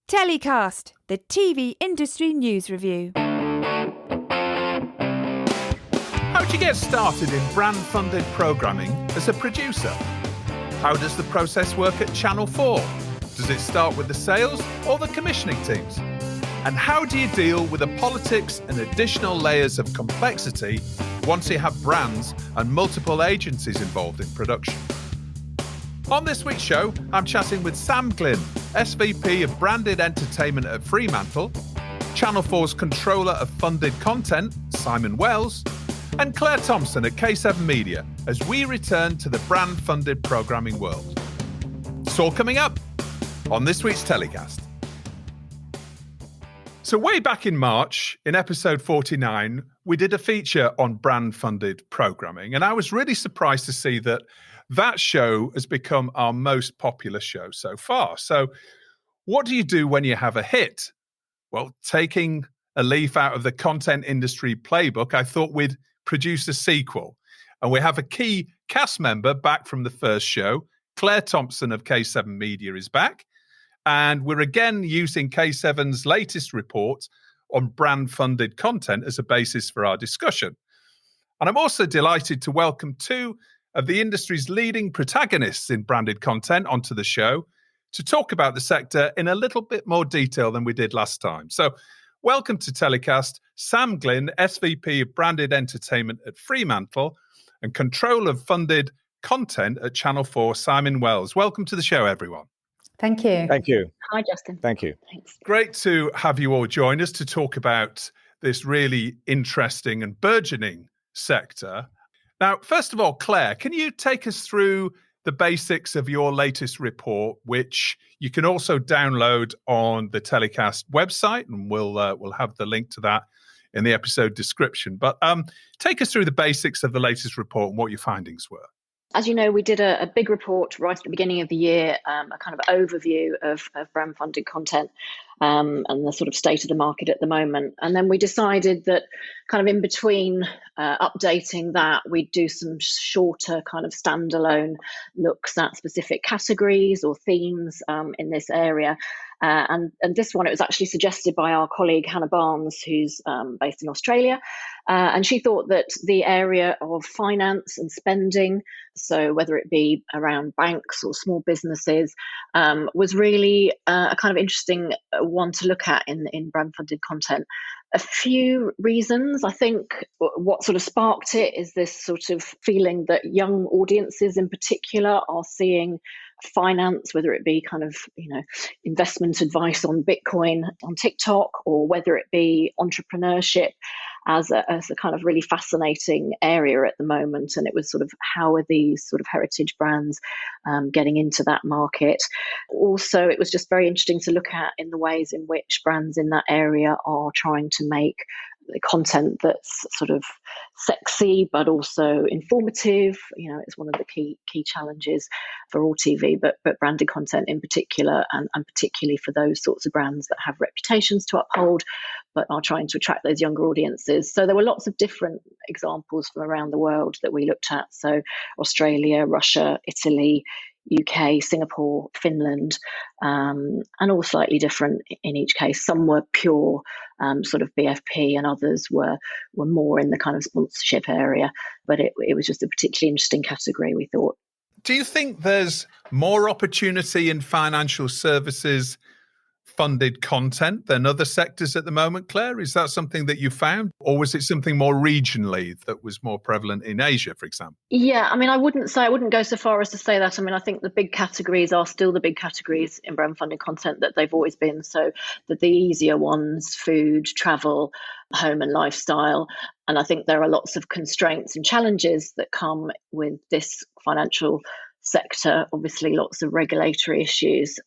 TellyCast, the TV industry news review. How do you get started in brand-funded programming as a producer? How does the process work at Channel 4? Does it start with the sales or the commissioning teams? And how do you deal with the politics and additional layers of complexity once you have brands and multiple agencies involved in production? On this week's show, I'm chatting with Sam Glynne, SVP of Branded Entertainment at Fremantle, Channel 4's Controller of Funded Content, Simon Wells, and Clare Thompson at K7Media as we return to the brand-funded programming world. It's all coming up on this week's TellyCast. So way back in March, in episode 49, we did a feature on brand-funded programming, and I was really surprised to see that show has become our most popular show so far. So what do you do when you have a hit? Well, taking a leaf out of the content industry playbook, I thought we'd produce a sequel. And we have a key cast member back from the first show. Clare Thompson of K7Media is back. And we're again using K7's latest report on brand-funded content as a basis for our discussion. And I'm also delighted to welcome two of the industry's leading protagonists in branded content onto the show to talk about the sector in a little bit more detail than we did last time. So welcome to TellyCast, Sam Glynne, SVP of Branded Entertainment at Fremantle and Controller of Funded Content at Channel 4, Simon Wells. Welcome to the show, everyone. Thank you. Thank you. Hi, Justin. Thank you. Thanks. Great to have you all join us to talk about this really interesting and burgeoning sector. Now, first of all, Clare, can you take us through the basics of your latest report, which you can also download on the TellyCast website, and we'll have the link to that in the episode description. But take us through the basics of the latest report and what your findings were. As you know, we did a big report right at the beginning of the year, a kind of overview of brand-funded content and the sort of state of the market at the moment. And then we decided that kind of in between updating that, we'd do some shorter kind of standalone looks at specific categories or themes in this area. And this one, it was actually suggested by our colleague Hannah Barnes, who's based in Australia. And she thought that the area of finance and spending, so whether it be around banks or small businesses, was really a kind of interesting one to look at in brand-funded content. A few reasons. I think what sort of sparked it is this sort of feeling that young audiences in particular are seeing finance, whether it be kind of, investment advice on Bitcoin on TikTok, or whether it be entrepreneurship as a kind of really fascinating area at the moment. And it was sort of, how are these sort of heritage brands getting into that market? Also, it was just very interesting to look at in the ways in which brands in that area are trying to make the content that's sort of sexy but also informative. It's one of the key challenges for all TV, but branded content in particular, and particularly for those sorts of brands that have reputations to uphold but are trying to attract those younger audiences. So there were lots of different examples from around the world that we looked at. So Australia, Russia, Italy, UK, Singapore, Finland, and all slightly different in each case. Some were pure sort of BFP, and others were more in the kind of sponsorship area. But it was just a particularly interesting category, we thought. Do you think there's more opportunity in financial services funded content than other sectors at the moment, Clare? Is that something that you found? Or was it something more regionally that was more prevalent in Asia, for example? Yeah, I wouldn't go so far as to say that. I think the big categories are still the big categories in brand funded content that they've always been. So the easier ones, food, travel, home and lifestyle. And I think there are lots of constraints and challenges that come with this financial sector. Obviously, lots of regulatory issues,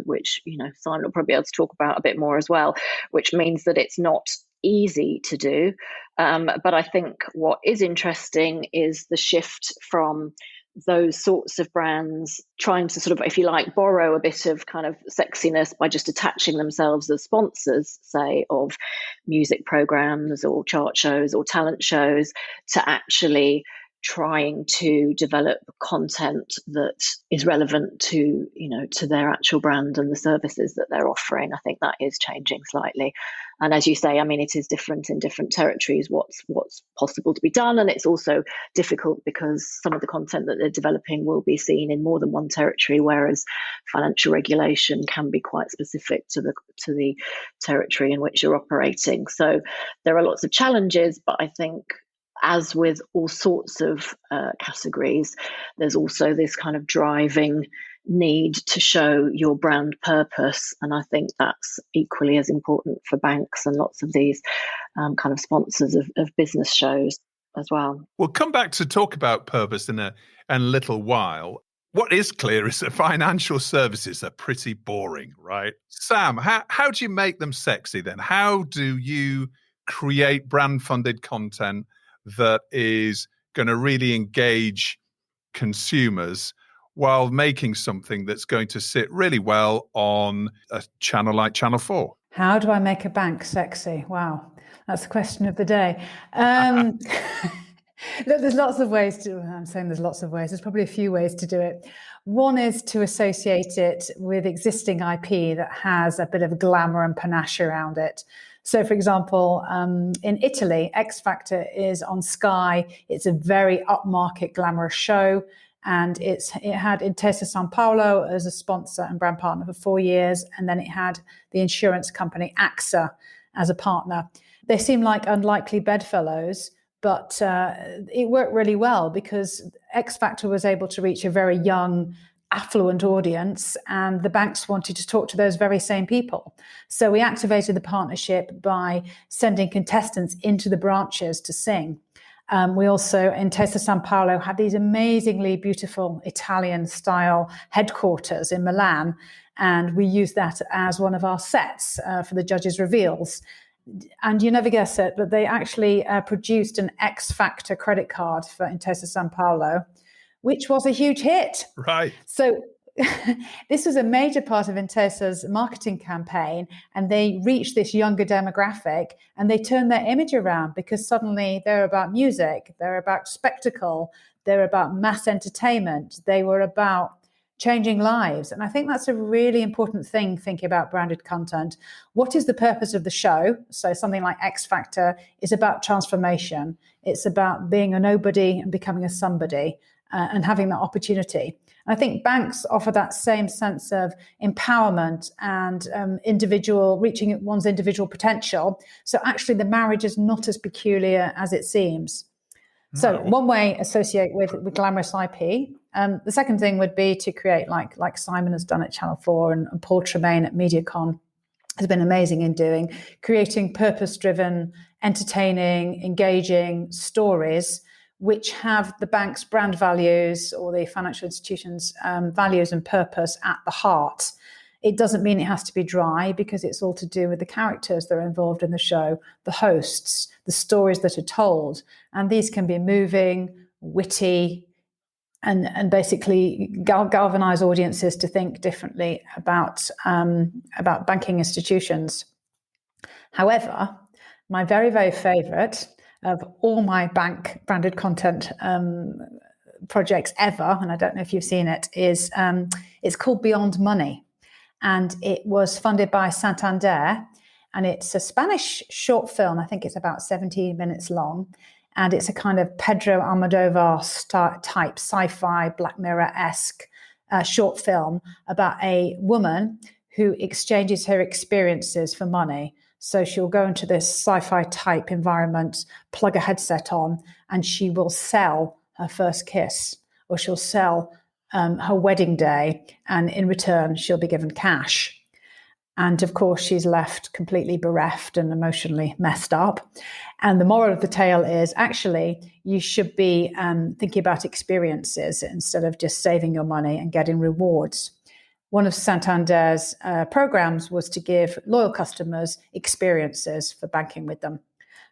which Simon will probably be able to talk about a bit more as well, which means that it's not easy to do. But I think what is interesting is the shift from those sorts of brands trying to sort of, if you like, borrow a bit of kind of sexiness by just attaching themselves as sponsors, say, of music programs or chart shows or talent shows, to actually trying to develop content that is relevant to, to their actual brand and the services that they're offering. I think that is changing slightly. And as you say, I mean, it is different in different territories, what's possible to be done. And it's also difficult because some of the content that they're developing will be seen in more than one territory, whereas financial regulation can be quite specific to the territory in which you're operating. So there are lots of challenges, but I think, as with all sorts of categories, there's also this kind of driving need to show your brand purpose. And I think that's equally as important for banks and lots of these kind of sponsors of business shows as well. We'll come back to talk about purpose in a little while. What is clear is that financial services are pretty boring, right? Sam, how do you make them sexy then? How do you create brand-funded content that is going to really engage consumers while making something that's going to sit really well on a channel like Channel 4? How do I make a bank sexy? Wow, that's the question of the day. Look, there's lots of ways to, I'm saying there's lots of ways, there's probably a few ways to do it. One is to associate it with existing IP that has a bit of glamour and panache around it. So, for example, in Italy, X Factor is on Sky. It's a very upmarket, glamorous show. And it had Intesa Sanpaolo as a sponsor and brand partner for 4 years. And then it had the insurance company AXA as a partner. They seem like unlikely bedfellows, but it worked really well because X Factor was able to reach a very young, affluent audience, and the banks wanted to talk to those very same people. So we activated the partnership by sending contestants into the branches to sing. We also, in Intesa Sanpaolo, had these amazingly beautiful Italian-style headquarters in Milan, and we used that as one of our sets for the judges' reveals. And you never guess it, but they actually produced an X Factor credit card for Intesa Sanpaolo, which was a huge hit. Right. So this was a major part of Intesa's marketing campaign, and they reached this younger demographic and they turned their image around because suddenly they're about music, they're about spectacle, they're about mass entertainment, they were about changing lives. And I think that's a really important thing, thinking about branded content. What is the purpose of the show? So something like X Factor is about transformation. It's about being a nobody and becoming a somebody. And having that opportunity. And I think banks offer that same sense of empowerment and reaching one's individual potential. So actually the marriage is not as peculiar as it seems. No. So one way, associate with glamorous IP. The second thing would be to create, like Simon has done at Channel 4 and Paul Tremaine at MediaCon has been amazing in doing, creating purpose-driven, entertaining, engaging stories which have the bank's brand values or the financial institution's values and purpose at the heart. It doesn't mean it has to be dry because it's all to do with the characters that are involved in the show, the hosts, the stories that are told. And these can be moving, witty, and basically galvanize audiences to think differently about banking institutions. However, my very, very favorite of all my bank branded content projects ever, and I don't know if you've seen it, is it's called Beyond Money. And it was funded by Santander. And it's a Spanish short film. I think it's about 17 minutes long. And it's a kind of Pedro Almodovar type sci-fi Black Mirror-esque short film about a woman who exchanges her experiences for money. So she'll go into this sci-fi type environment, plug a headset on, and she will sell her first kiss, or she'll sell her wedding day, and in return, she'll be given cash. And of course, she's left completely bereft and emotionally messed up. And the moral of the tale is actually you should be thinking about experiences instead of just saving your money and getting rewards. One of Santander's programs was to give loyal customers experiences for banking with them.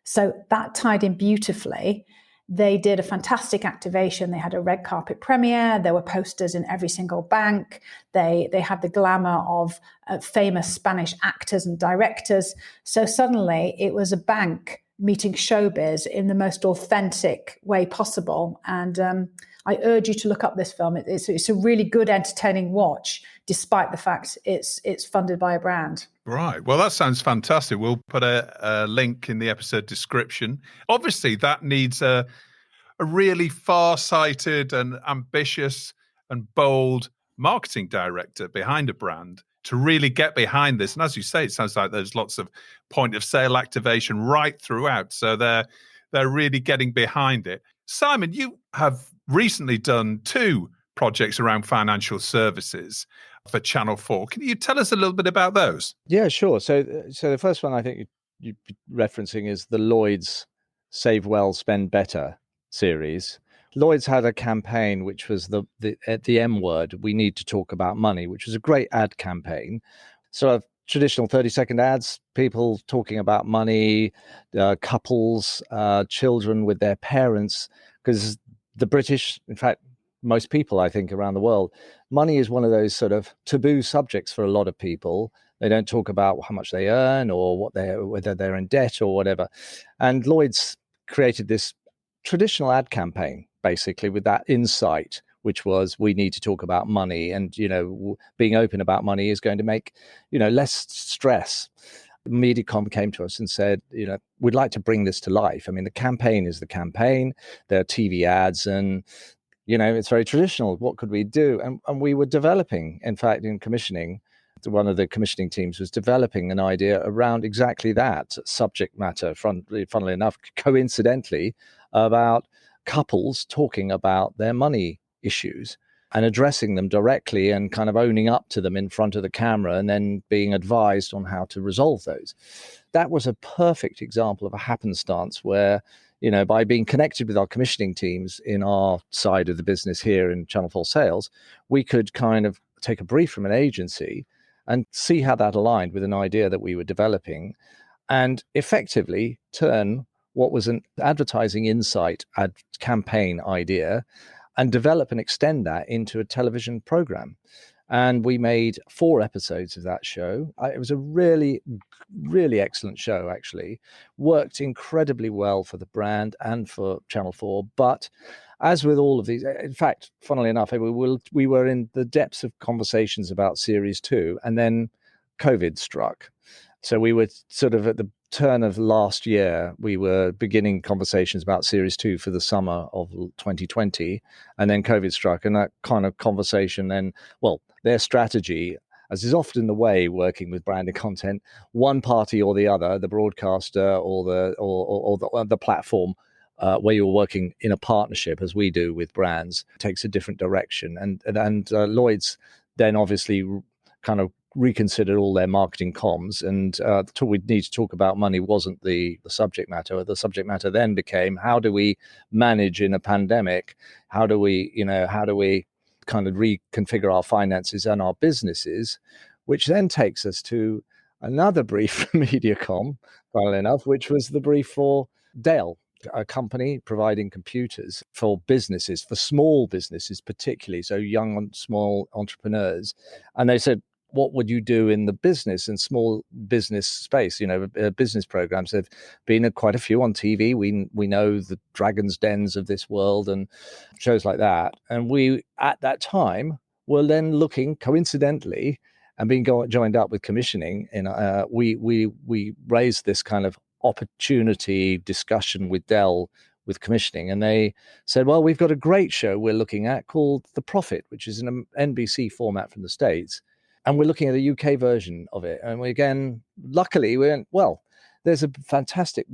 So that tied in beautifully. They did a fantastic activation. They had a red carpet premiere. There were posters in every single bank. They had the glamour of famous Spanish actors and directors. So suddenly it was a bank meeting showbiz in the most authentic way possible. And I urge you to look up this film. It's a really good, entertaining watch, despite the fact it's funded by a brand. Right. Well, that sounds fantastic. We'll put a link in the episode description. Obviously, that needs a really far-sighted and ambitious and bold marketing director behind a brand to really get behind this. And as you say, it sounds like there's lots of point of sale activation right throughout. So they're really getting behind it. Simon, you have recently done 2 projects around financial services for Channel 4. Can you tell us a little bit about those? Yeah, sure. So the first one I think you're referencing is the Lloyd's Save Well, Spend Better series. Lloyd's had a campaign which was the M word, we need to talk about money, which was a great ad campaign. Sort of traditional 30-second ads, people talking about money, couples, children with their parents, because the British, in fact, most people, I think, around the world, money is one of those sort of taboo subjects for a lot of people. They don't talk about how much they earn or whether they're in debt or whatever. And Lloyd's created this traditional ad campaign, basically, with that insight, which was we need to talk about money, and being open about money is going to make less stress. Mediacom came to us and said, we'd like to bring this to life. I mean, the campaign is the campaign. There are TV ads, and it's very traditional. What could we do? And we were developing, in fact, in commissioning. One of the commissioning teams was developing an idea around exactly that subject matter. Funnily enough, coincidentally, about couples talking about their money issues and addressing them directly and kind of owning up to them in front of the camera and then being advised on how to resolve those. That was a perfect example of a happenstance where, by being connected with our commissioning teams in our side of the business here in Channel 4 Sales, we could kind of take a brief from an agency and see how that aligned with an idea that we were developing and effectively turn what was an advertising insight ad campaign idea and develop and extend that into a television program. And we made 4 episodes of that show. It was a really, really excellent show, actually. Worked incredibly well for the brand and for Channel 4. But as with all of these, in fact, funnily enough, we were in the depths of conversations about Series 2, and then COVID struck. So we were sort of at the turn of last year, we were beginning conversations about Series 2 for the summer of 2020, and then COVID struck, and that kind of conversation then, their strategy, as is often the way working with branded content, one party or the other, the broadcaster or the platform where you're working in a partnership, as we do with brands, takes a different direction. And Lloyd's then obviously kind of reconsidered all their marketing comms, and we need to talk about money wasn't the subject matter. The subject matter then became, how do we manage in a pandemic? How do we kind of reconfigure our finances and our businesses? Which then takes us to another brief from Mediacom, funnily enough, which was the brief for Dell, a company providing computers for businesses, for small businesses particularly, so young and small entrepreneurs. And they said, what would you do in the business and small business space? Business programs. There've been quite a few on TV. We know the Dragon's Dens of this world and shows like that. And we, at that time, were then looking, coincidentally, and being joined up with commissioning. We raised this kind of opportunity discussion with Dell with commissioning, and they said, well, we've got a great show we're looking at called The Profit, which is an NBC format from the States. And we're looking at a UK version of it. And luckily, we went, well, there's a fantastic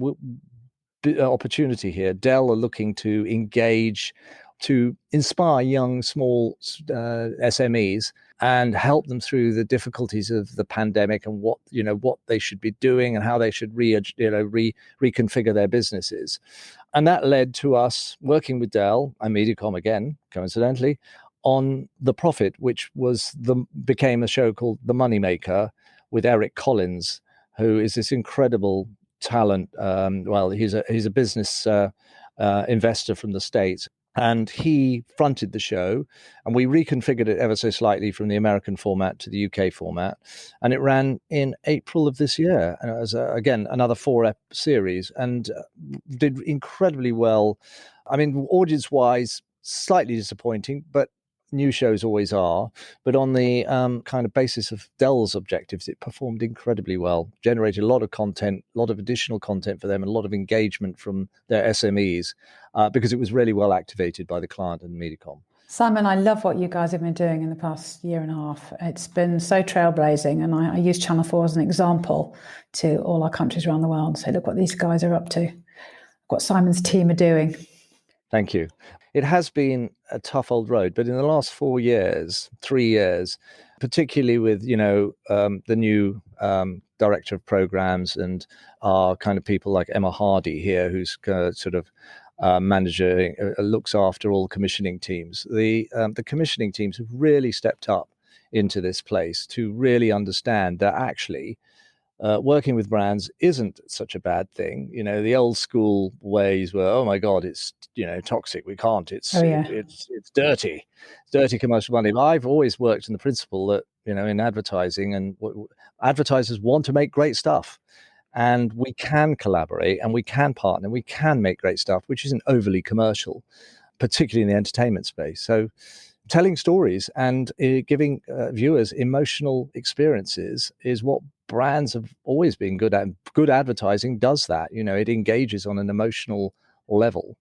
opportunity here. Dell are looking to engage, to inspire young, small SMEs and help them through the difficulties of the pandemic and what they should be doing and how they should reconfigure their businesses. And that led to us working with Dell and Mediacom again, coincidentally, on The Profit, which became a show called The Moneymaker with Eric Collins, who is this incredible talent. He's a business investor from the States. And he fronted the show, and we reconfigured it ever so slightly from the American format to the UK format. And it ran in April of this year as, again, another 4-ep series, and did incredibly well. I mean, audience-wise, slightly disappointing, but new shows always are. But on the kind of basis of Dell's objectives, it performed incredibly well, generated a lot of content, a lot of additional content for them, and a lot of engagement from their SMEs. Because it was really well activated by the client and Mediacom. Simon, I love what you guys have been doing in the past year and a half. It's been so trailblazing, and I use Channel 4 as an example to all our countries around the world and say, look what these guys are up to, what Simon's team are doing. Thank you. It has been a tough old road, but in the last 3 years, particularly with, the new director of programs and our kind of people like Emma Hardy here, who's sort of manager, looks after all commissioning teams. The commissioning teams have really stepped up into this place to really understand that actually working with brands isn't such a bad thing. The old school ways were, oh my God, it's toxic. We can't. It's dirty. It's dirty commercial money. But I've always worked in the principle that in advertising, and advertisers want to make great stuff. And we can collaborate and we can partner, we can make great stuff, which isn't overly commercial, particularly in the entertainment space. So telling stories and giving viewers emotional experiences is what brands have always been good at. Good advertising does that. It engages on an emotional level.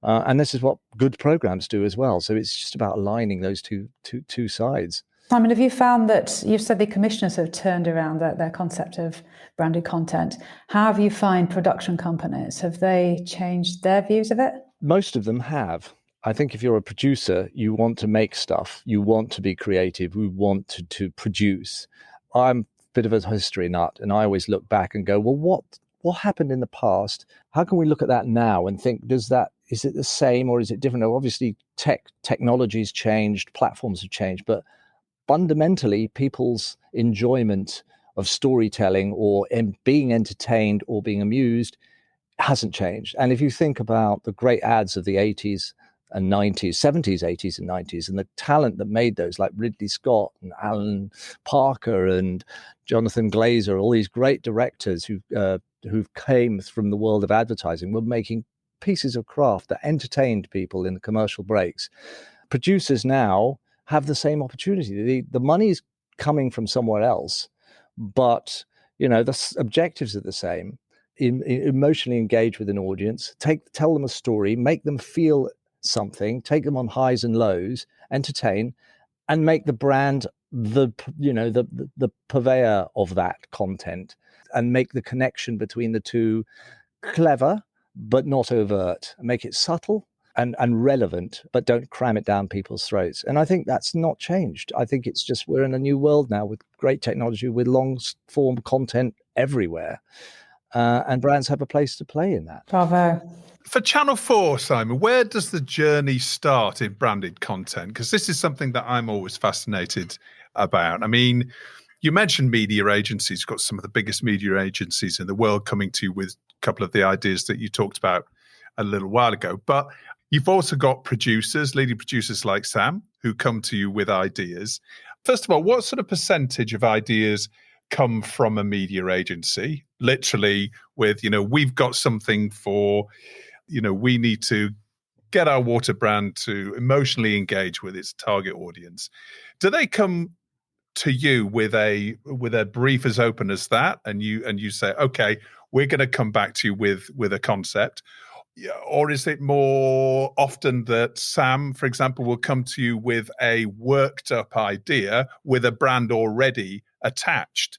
And this is what good programs do as well. So it's just about aligning those two sides. Simon, have you found that you've said the commissioners have turned around their concept of branded content? How have you found production companies? Have they changed their views of it? Most of them have. I think if you're a producer, you want to make stuff, you want to be creative, you want to produce. I'm a bit of a history nut, and I always look back and go, well, what happened in the past? How can we look at that now and think, is it the same or is it different? Obviously, technology's changed, platforms have changed, but fundamentally, people's enjoyment of storytelling or being entertained or being amused hasn't changed. And if you think about the great ads of the 80s and 90s, 70s, 80s and 90s, and the talent that made those, like Ridley Scott and Alan Parker and Jonathan Glazer, all these great directors who came from the world of advertising, were making pieces of craft that entertained people in the commercial breaks. Producers now have the same opportunity. The money's coming from somewhere else, but the objectives are the same. Emotionally engage with an audience, tell them a story, make them feel something, take them on highs and lows, entertain, and make the brand the purveyor of that content, and make the connection between the two clever but not overt. Make it subtle and relevant, but don't cram it down people's throats. And I think that's not changed. I think it's just we're in a new world now with great technology, with long form content everywhere. And brands have a place to play in that. Bravo. For Channel 4, Simon, where does the journey start in branded content? Because this is something that I'm always fascinated about. I mean, you mentioned media agencies. You've got some of the biggest media agencies in the world coming to you with a couple of the ideas that you talked about a little while ago. But you've also got producers, leading producers like Sam, who come to you with ideas. First of all, what sort of percentage of ideas come from a media agency? Literally with, we've got something for, we need to get our water brand to emotionally engage with its target audience. Do they come to you with a brief as open as that, and you say, okay, we're going to come back to you with a concept? Or is it more often that Sam, for example, will come to you with a worked up idea with a brand already attached,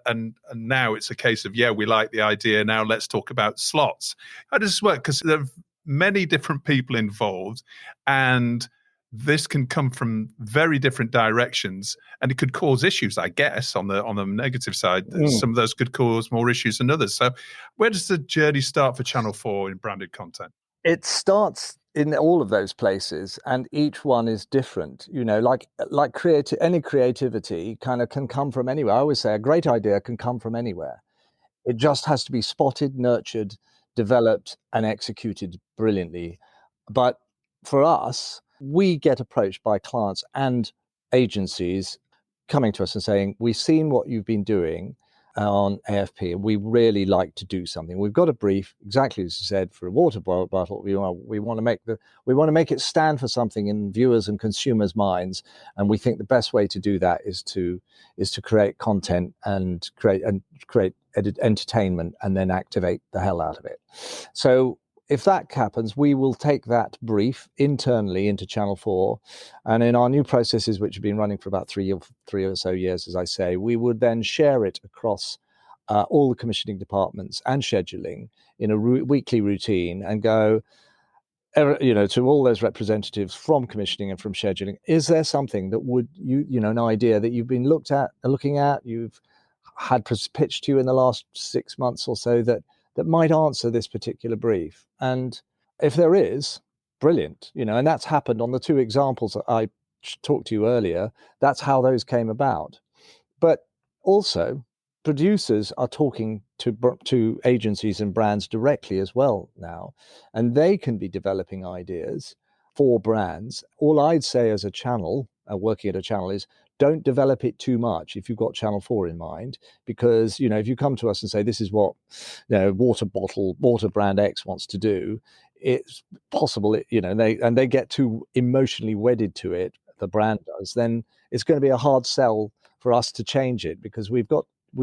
and now it's a case of, we like the idea, now let's talk about slots? How does this work? Because there are many different people involved, and this can come from very different directions, and it could cause issues, I guess, on the negative side. Some of those could cause more issues than others. So where does the journey start for Channel 4 in branded content? It starts in all of those places, and each one is different. Like any creativity kind of can come from anywhere. I always say a great idea can come from anywhere. It just has to be spotted, nurtured, developed, and executed brilliantly. But for us, we get approached by clients and agencies coming to us and saying, we've seen what you've been doing on AFP, and we really like to do something. We've got a brief, exactly as you said, for a water bottle. We want to make it stand for something in viewers and consumers' minds, and we think the best way to do that is to create content and create entertainment, and then activate the hell out of it. So if that happens, we will take that brief internally into Channel 4, and in our new processes, which have been running for about three or so years, as I say, we would then share it across all the commissioning departments and scheduling in a weekly routine, and go, to all those representatives from commissioning and from scheduling, is there something that would an idea that you've been looking at, you've had pitched to you in the last 6 months or so that might answer this particular brief? And if there is, brilliant, and that's happened on the two examples that I talked to you earlier. That's how those came about. But also, producers are talking to agencies and brands directly as well now, and they can be developing ideas for brands. All I'd say as a channel, working at a channel, is don't develop it too much if you've got Channel 4 in mind, because if you come to us and say this is what water brand X wants to do, it's possible they get too emotionally wedded to it, the brand does, then it's going to be a hard sell for us to change it, because we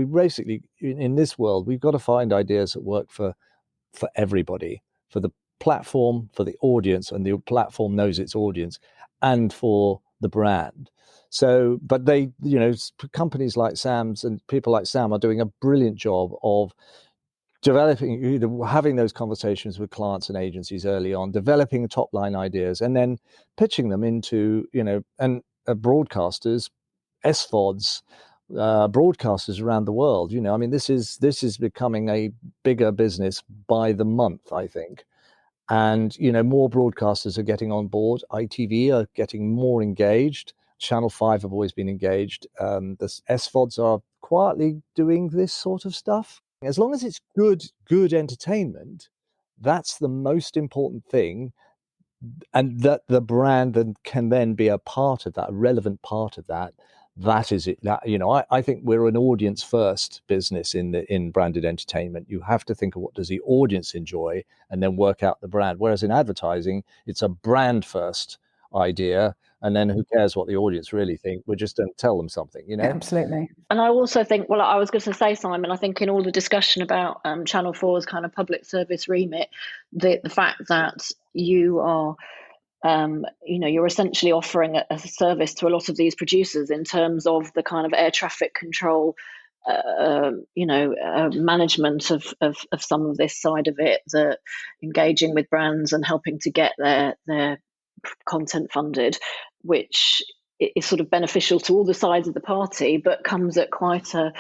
basically, in this world, we've got to find ideas that work for everybody, for the platform, for the audience, and the platform knows its audience, and for the brand. So, but they, companies like Sam's and people like Sam are doing a brilliant job of developing, having those conversations with clients and agencies early on, developing top line ideas, and then pitching them into, and broadcasters, SVODs, broadcasters around the world. This is becoming a bigger business by the month, I think. And, more broadcasters are getting on board. ITV are getting more engaged. Channel 5 have always been engaged. The SVODs are quietly doing this sort of stuff. As long as it's good entertainment, that's the most important thing. And that the brand can then be a part of that, a relevant part of that. That is it. I think we're an audience first business in branded entertainment. You have to think of what does the audience enjoy, and then work out the brand. Whereas in advertising, it's a brand first idea, and then who cares what the audience really think? We're just going to tell them something, Absolutely. And I also think, well, I was going to say, Simon, I think in all the discussion about Channel 4's kind of public service remit, the fact that you are you're essentially offering a service to a lot of these producers in terms of the kind of air traffic control, management of some of this side of it, the engaging with brands and helping to get their content funded, which is sort of beneficial to all the sides of the party, but comes at quite a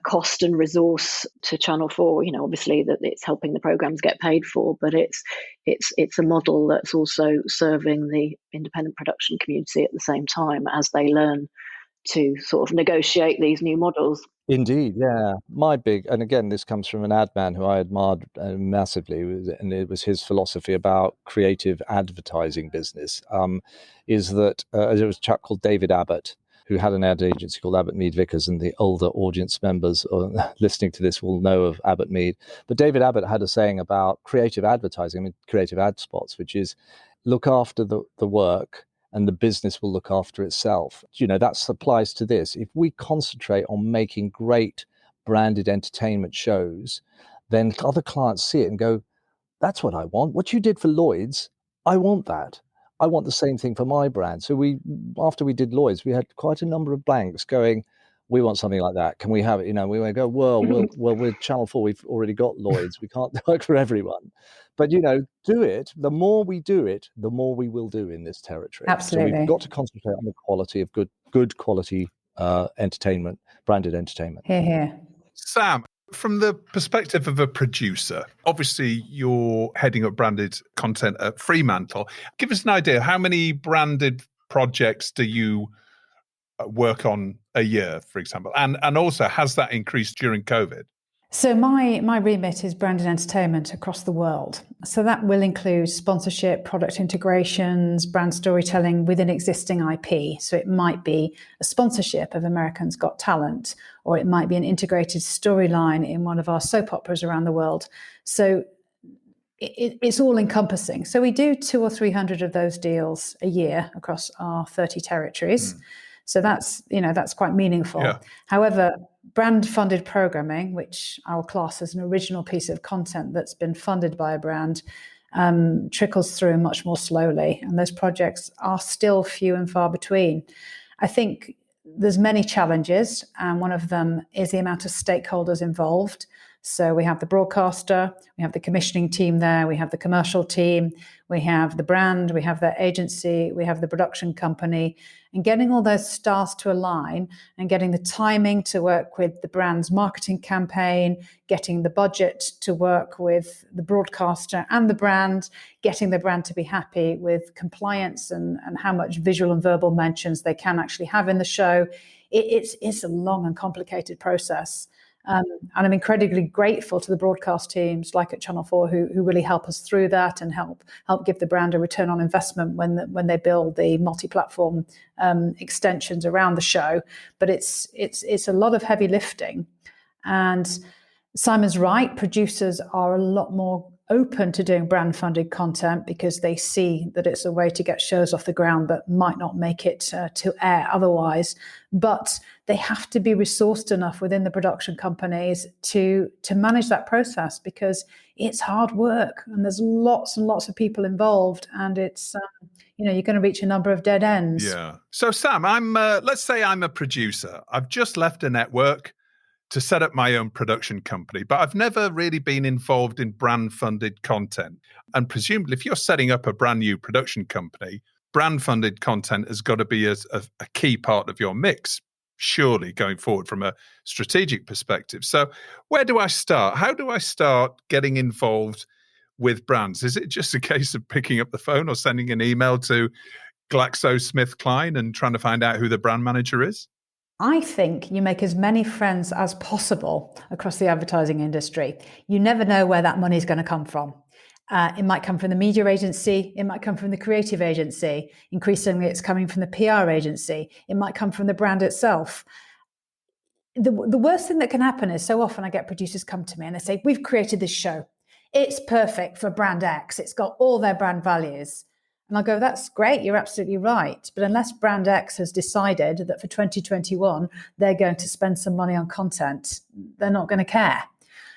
cost and resource to Channel 4. Obviously that it's helping the programmes get paid for, but it's a model that's also serving the independent production community at the same time as they learn to sort of negotiate these new models. Indeed, yeah. And again, this comes from an ad man who I admired massively, and it was his philosophy about creative advertising business, is that there was a chap called David Abbott, who had an ad agency called Abbott Mead Vickers, and the older audience members listening to this will know of Abbott Mead. But David Abbott had a saying about creative advertising, creative ad spots, which is look after the work, and the business will look after itself. That applies to this. If we concentrate on making great branded entertainment shows, then other clients see it and go, that's what I want. What you did for Lloyd's, I want that. I want the same thing for my brand. So after we did Lloyd's, we had quite a number of blanks going, we want something like that. Can we have it? We might go, well, with Channel 4, we've already got Lloyd's. We can't work for everyone. But, do it. The more we do it, the more we will do in this territory. Absolutely. So we've got to concentrate on the quality of good quality entertainment, branded entertainment. Hear, hear. Sam, from the perspective of a producer, obviously you're heading up branded content at Fremantle. Give us an idea, how many branded projects do you work on a year, for example? And also, has that increased during COVID? So my remit is branded entertainment across the world. So that will include sponsorship, product integrations, brand storytelling within existing IP. So it might be a sponsorship of Americans Got Talent, or it might be an integrated storyline in one of our soap operas around the world. So it's all encompassing. So we do 200 or 300 of those deals a year across our 30 territories. So that's quite meaningful. Yeah. However, brand funded programming, which I will class as an original piece of content that's been funded by a brand, trickles through much more slowly. And those projects are still few and far between. I think there's many challenges, and one of them is the amount of stakeholders involved. So we have the broadcaster, we have the commissioning team there, we have the commercial team, we have the brand, we have the agency, we have the production company, and getting all those stars to align and getting the timing to work with the brand's marketing campaign, getting the budget to work with the broadcaster and the brand, getting the brand to be happy with compliance and how much visual and verbal mentions they can actually have in the show. It's a long and complicated process. And I'm incredibly grateful to the broadcast teams like at Channel 4 who really help us through that and help give the brand a return on investment when they build the multi-platform extensions around the show. But it's a lot of heavy lifting. And Simon's right, producers are a lot more open to doing brand funded content because they see that it's a way to get shows off the ground that might not make it to air otherwise. But they have to be resourced enough within the production companies to manage that process, because it's hard work and there's lots and lots of people involved, and it's you're going to reach a number of dead ends. Yeah. So Sam, let's say I'm a producer. I've just left a network to set up my own production company, but I've never really been involved in brand-funded content. And presumably, if you're setting up a brand new production company, brand-funded content has got to be a key part of your mix, surely, going forward from a strategic perspective. So where do I start? How do I start getting involved with brands? Is it just a case of picking up the phone or sending an email to GlaxoSmithKline and trying to find out who the brand manager is? I think you make as many friends as possible across the advertising industry. You never know where that money is going to come from. It might come from the media agency. It might come from the creative agency. Increasingly, it's coming from the PR agency. It might come from the brand itself. The worst thing that can happen is, so often I get producers come to me and they say, we've created this show. It's perfect for brand X. It's got all their brand values. And I'll go, that's great, you're absolutely right. But unless brand X has decided that for 2021, they're going to spend some money on content, they're not going to care.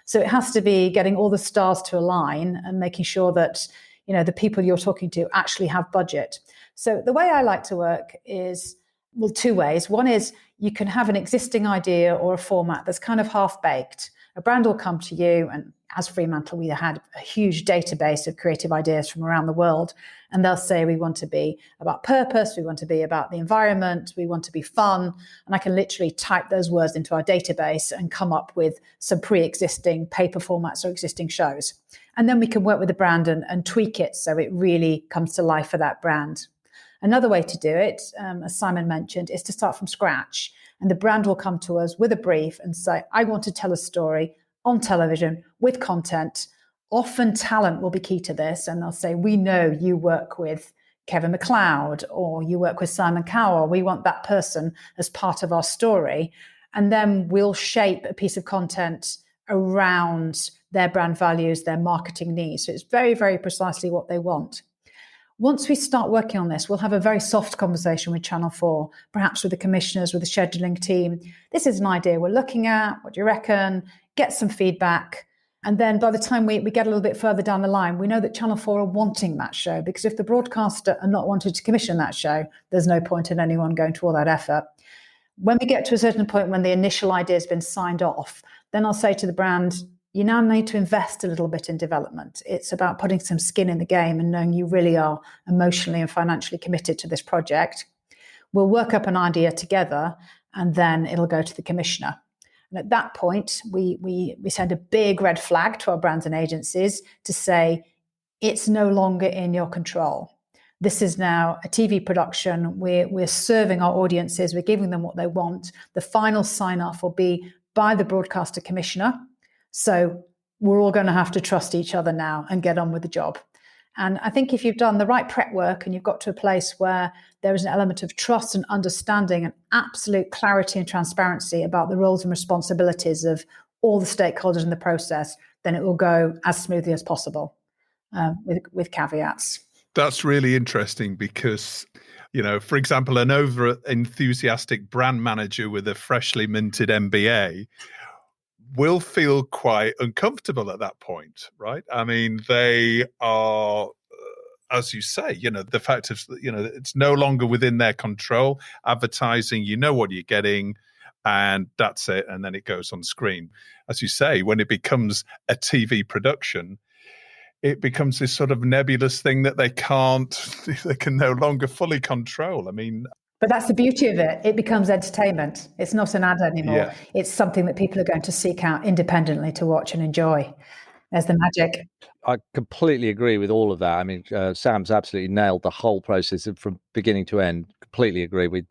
So it has to be getting all the stars to align and making sure that, the people you're talking to actually have budget. So the way I like to work is, well, two ways. One is you can have an existing idea or a format that's kind of half-baked. A brand will come to you, and as Fremantle, we had a huge database of creative ideas from around the world, and they'll say, we want to be about purpose, we want to be about the environment, we want to be fun, and I can literally type those words into our database and come up with some pre-existing paper formats or existing shows. And then we can work with the brand and tweak it so it really comes to life for that brand. Another way to do it, as Simon mentioned, is to start from scratch. And the brand will come to us with a brief and say, I want to tell a story on television with content. Often talent will be key to this. And they'll say, we know you work with Kevin MacLeod or you work with Simon Cowell. We want that person as part of our story. And then we'll shape a piece of content around their brand values, their marketing needs. So it's very, very precisely what they want. Once we start working on this, we'll have a very soft conversation with Channel 4, perhaps with the commissioners, with the scheduling team. This is an idea we're looking at. What do you reckon? Get some feedback. And then by the time we get a little bit further down the line, we know that Channel 4 are wanting that show, because if the broadcaster are not wanting to commission that show, there's no point in anyone going to all that effort. When we get to a certain point when the initial idea has been signed off, then I'll say to the brand, you now need to invest a little bit in development. It's about putting some skin in the game and knowing you really are emotionally and financially committed to this project. We'll work up an idea together, and then it'll go to the commissioner. And at that point, we send a big red flag to our brands and agencies to say, it's no longer in your control. This is now a TV production. We're serving our audiences. We're giving them what they want. The final sign-off will be by the broadcaster commissioner. So we're all going to have to trust each other now and get on with the job. And I think if you've done the right prep work and you've got to a place where there is an element of trust and understanding and absolute clarity and transparency about the roles and responsibilities of all the stakeholders in the process, then it will go as smoothly as possible, with caveats. That's really interesting because, for example, an over-enthusiastic brand manager with a freshly minted MBA will feel quite uncomfortable at that point, right? I mean, they are, as you say, the fact of, it's no longer within their control. Advertising, you know what you're getting, and that's it. And then it goes on screen. As you say, when it becomes a TV production, it becomes this sort of nebulous thing that they can no longer fully control. I mean, but that's the beauty of it. It becomes entertainment. It's not an ad anymore. Yeah. It's something that people are going to seek out independently to watch and enjoy. There's the magic. I completely agree with all of that. I mean, Sam's absolutely nailed the whole process from beginning to end. Completely agree with.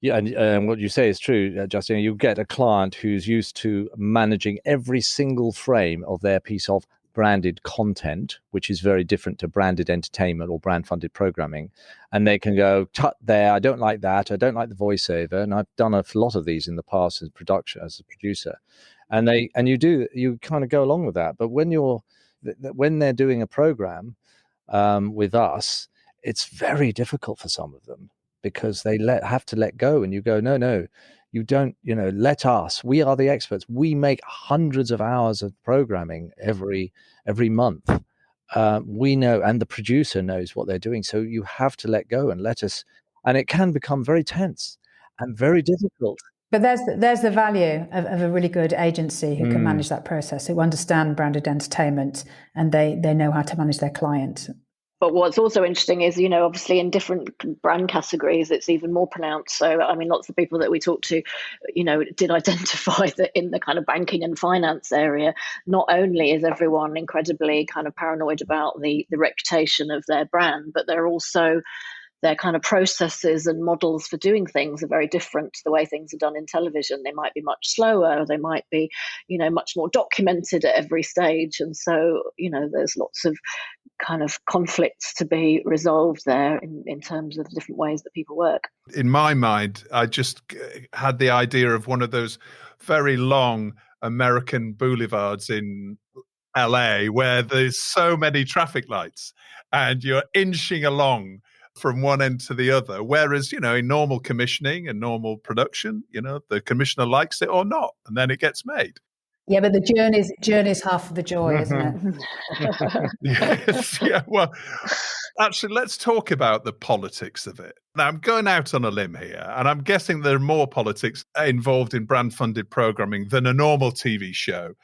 Yeah, and what you say is true, Justin. You get a client who's used to managing every single frame of their piece of branded content, which is very different to branded entertainment or brand funded programming, and they can go, tut there, I don't like that, I don't like the voiceover. And I've done a lot of these in the past as a producer, and you kind of go along with that. But when they're doing a program with us, it's very difficult for some of them, because they have to let go, and you go, no, you don't, let us. We are the experts. We make hundreds of hours of programming every month. We know, and the producer knows what they're doing. So you have to let go and let us. And it can become very tense and very difficult. But there's the value of a really good agency who can manage that process, who understand branded entertainment, and they know how to manage their client. But what's also interesting is, obviously in different brand categories, it's even more pronounced. So, I mean, lots of people that we talked to, did identify that in the kind of banking and finance area, not only is everyone incredibly kind of paranoid about the reputation of their brand, but they're also, their kind of processes and models for doing things are very different to the way things are done in television. They might be much slower, they might be, much more documented at every stage. And so, there's lots of kind of conflicts to be resolved there in terms of the different ways that people work. In my mind, I just had the idea of one of those very long American boulevards in LA where there's so many traffic lights and you're inching along from one end to the other. Whereas, in normal commissioning and normal production, the commissioner likes it or not, and then it gets made. Yeah, but the journey's half of the joy, isn't it? Yes, yeah. Well, actually, let's talk about the politics of it. Now, I'm going out on a limb here, and I'm guessing there are more politics involved in brand-funded programming than a normal TV show,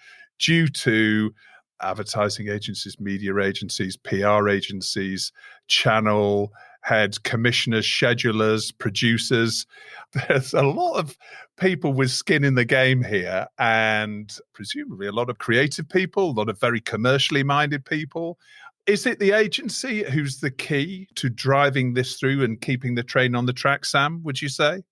due to advertising agencies, media agencies, PR agencies, channel heads, commissioners, schedulers, producers. There's a lot of people with skin in the game here, and presumably a lot of creative people, a lot of very commercially minded people. Is it the agency who's the key to driving this through and keeping the train on the track, Sam, would you say?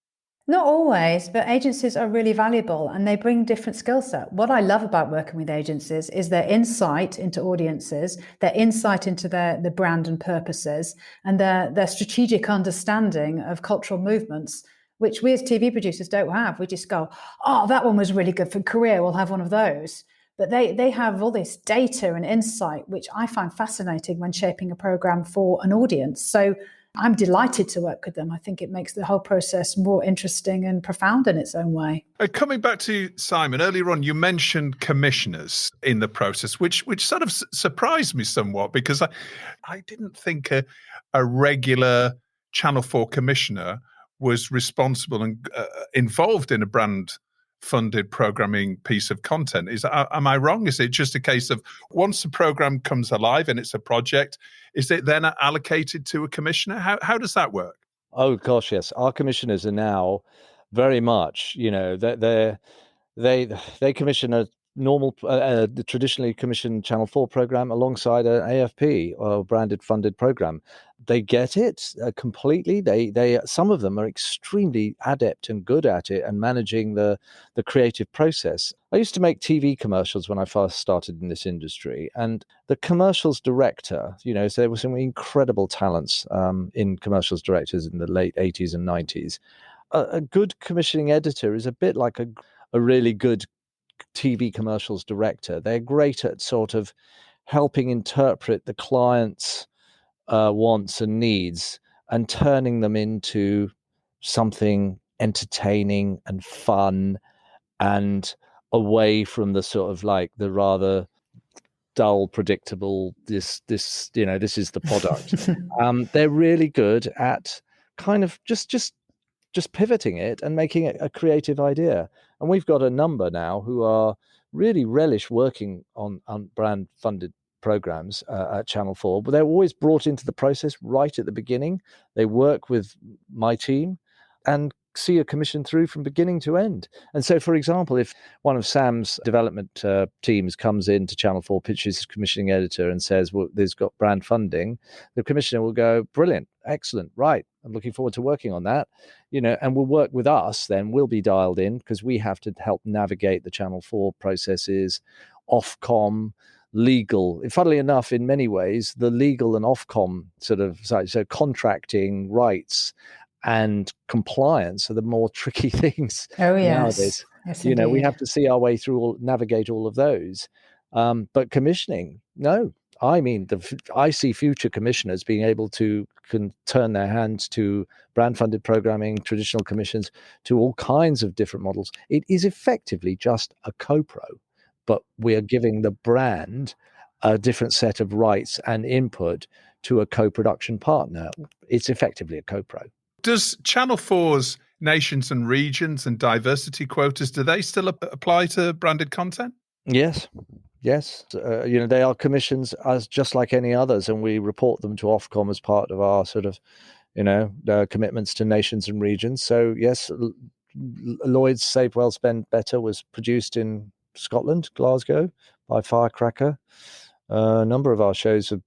Not always, but agencies are really valuable and they bring different skill set. What I love about working with agencies is their insight into audiences, their insight into the brand and purposes, and their strategic understanding of cultural movements, which we as TV producers don't have. We just go, oh, that one was really good for career, we'll have one of those. But they have all this data and insight, which I find fascinating when shaping a program for an audience. So I'm delighted to work with them. I think it makes the whole process more interesting and profound in its own way. Coming back to Simon, earlier on, you mentioned commissioners in the process, which sort of surprised me somewhat, because I didn't think a regular Channel 4 commissioner was responsible and involved in a brand-funded programming piece of content. Am I wrong? Is it just a case of once the program comes alive and it's a project, is it then allocated to a commissioner? How does that work? Oh gosh, yes. Our commissioners are now very much, they commission a normal, the traditionally commissioned Channel 4 program alongside an AFP or branded funded program. They get it completely. They some of them are extremely adept and good at it and managing the creative process. I used to make TV commercials when I first started in this industry, and the commercials director, so there were some incredible talents in commercials directors in the late 80s and 90s. A good commissioning editor is a bit like a really good TV commercials director. They're great at sort of helping interpret the client's wants and needs and turning them into something entertaining and fun and away from the sort of like the rather dull, predictable, this is the product. They're really good at kind of just pivoting it and making it a creative idea. And we've got a number now who are really relish working on brand funded programs at Channel 4, but they're always brought into the process right at the beginning. They work with my team and see a commission through from beginning to end. And so, for example, if one of Sam's development teams comes in to Channel 4, pitches his commissioning editor and says, well, there's got brand funding, the commissioner will go, brilliant, excellent, right, I'm looking forward to working on that, and will work with us. Then we'll be dialed in because we have to help navigate the Channel 4 processes, Ofcom, legal. Funnily enough, in many ways, the legal and Ofcom so contracting rights and compliance are the more tricky things nowadays. Yes, we have to see our way through navigate all of those. But commissioning, no. I mean, I see future commissioners being able to turn their hands to brand-funded programming, traditional commissions, to all kinds of different models. It is effectively just a co-pro, but we are giving the brand a different set of rights and input to a co-production partner. It's effectively a co-pro. Does Channel 4's nations and regions and diversity quotas, do they still apply to branded content? Yes. They are commissions as just like any others, and we report them to Ofcom as part of our sort of, commitments to nations and regions. So yes, Lloyd's Save Well Spend Better was produced in Scotland, Glasgow, by Firecracker. A number of our shows have,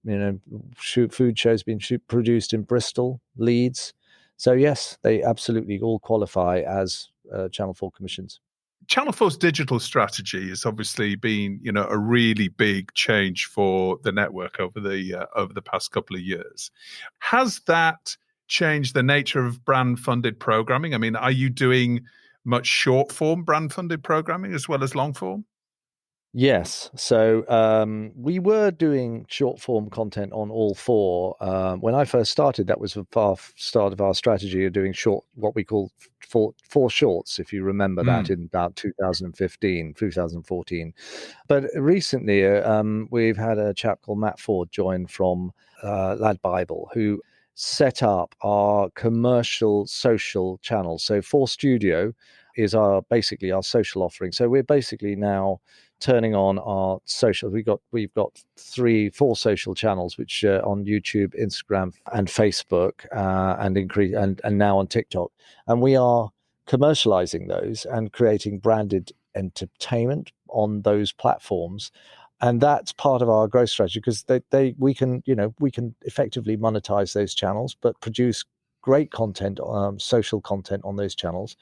food shows been produced in Bristol, Leeds. So yes, they absolutely all qualify as Channel 4 commissions. Channel 4's digital strategy has obviously been, a really big change for the network over the past couple of years. Has that changed the nature of brand-funded programming? I mean, are you doing much short-form brand-funded programming as well as long-form? Yes. So we were doing short-form content on all four. When I first started, that was the start of our strategy of doing what we call four shorts, if you remember that, in about 2014. But recently, we've had a chap called Matt Ford join from Lad Bible, who set up our commercial social channel. So 4 Studio is basically our social offering. So we're basically now turning on our social. We've got 4 social channels, which on YouTube, Instagram, and Facebook, and now on TikTok. And we are commercializing those and creating branded entertainment on those platforms. And that's part of our growth strategy, because we can effectively monetize those channels, but produce great content, social content on those channels.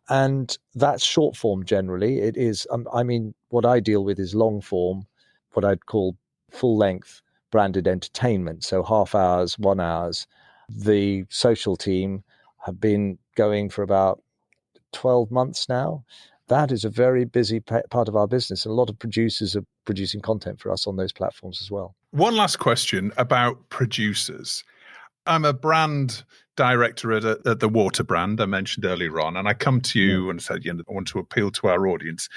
And that's short form generally. It is, what I deal with is long form, what I'd call full length branded entertainment. So half hours, 1 hours. The social team have been going for about 12 months now. That is a very busy part of our business. And a lot of producers are producing content for us on those platforms as well. One last question about producers. I'm a brand director at the water brand I mentioned earlier on, and I come to you and said, I want to appeal to our audience.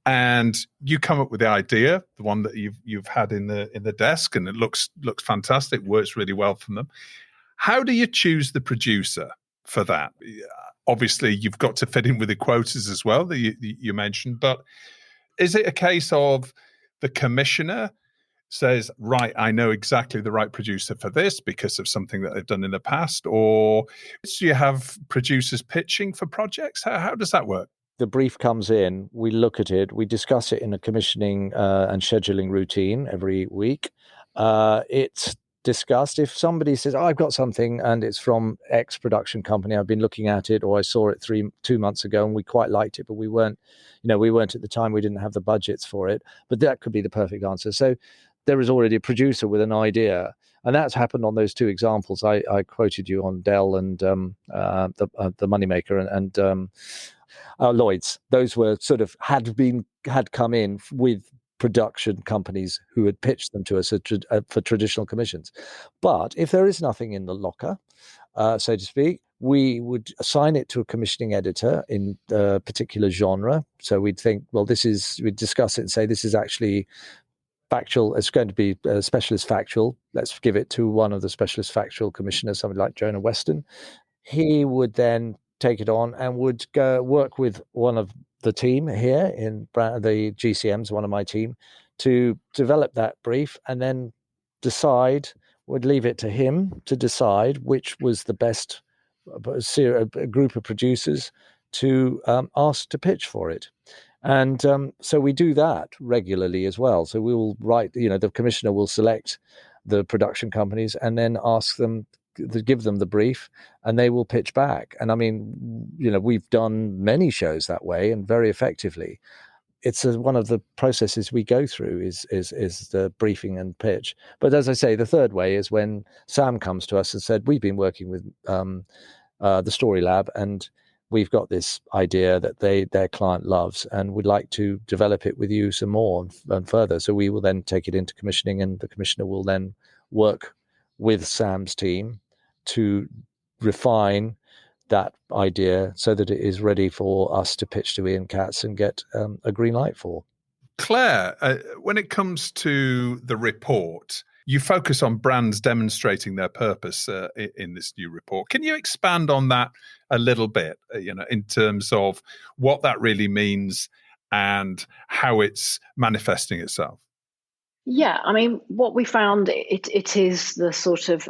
And you come up with the idea, the one that you've had in the desk, and it looks fantastic, works really well for them. How do you choose the producer for that? Obviously, you've got to fit in with the quotas as well that you mentioned, but is it a case of the commissioner says, right, I know exactly the right producer for this because of something that they've done in the past? Or do you have producers pitching for projects? How does that work? The brief comes in, we look at it, we discuss it in a commissioning and scheduling routine every week. It's discussed. If somebody says, I've got something and it's from X production company, I've been looking at it, or I saw it 2 months ago and we quite liked it, but we weren't at the time, we didn't have the budgets for it, but that could be the perfect answer. So there is already a producer with an idea. And that's happened on those two examples. I quoted you on Dell and the Moneymaker and Lloyd's. Those were sort of had come in with production companies who had pitched them to us for traditional commissions. But if there is nothing in the locker, so to speak, we would assign it to a commissioning editor in a particular genre. So we'd think, well, we'd discuss it and say, this is actually factual. It's going to be a specialist factual. Let's give it to one of the specialist factual commissioners, somebody like Jonah Weston. He would then take it on and would go work with one of the team here in the GCMs, one of my team, to develop that brief and then would leave it to him to decide which was the best group of producers to ask to pitch for it. And so we do that regularly as well. So we will write, the commissioner will select the production companies and then ask them to give them the brief, and they will pitch back. And I mean, we've done many shows that way and very effectively. It's one of the processes we go through is the briefing and pitch. But as I say, the third way is when Sam comes to us and said, we've been working with the Story Lab and we've got this idea that their client loves and would like to develop it with you some more and further. So we will then take it into commissioning, and the commissioner will then work with Sam's team to refine that idea so that it is ready for us to pitch to Ian Katz and get a green light for. Claire, when it comes to the report, you focus on brands demonstrating their purpose in this new report. Can you expand on that a little bit, in terms of what that really means and how it's manifesting itself? Yeah, I mean, what we found, it is the sort of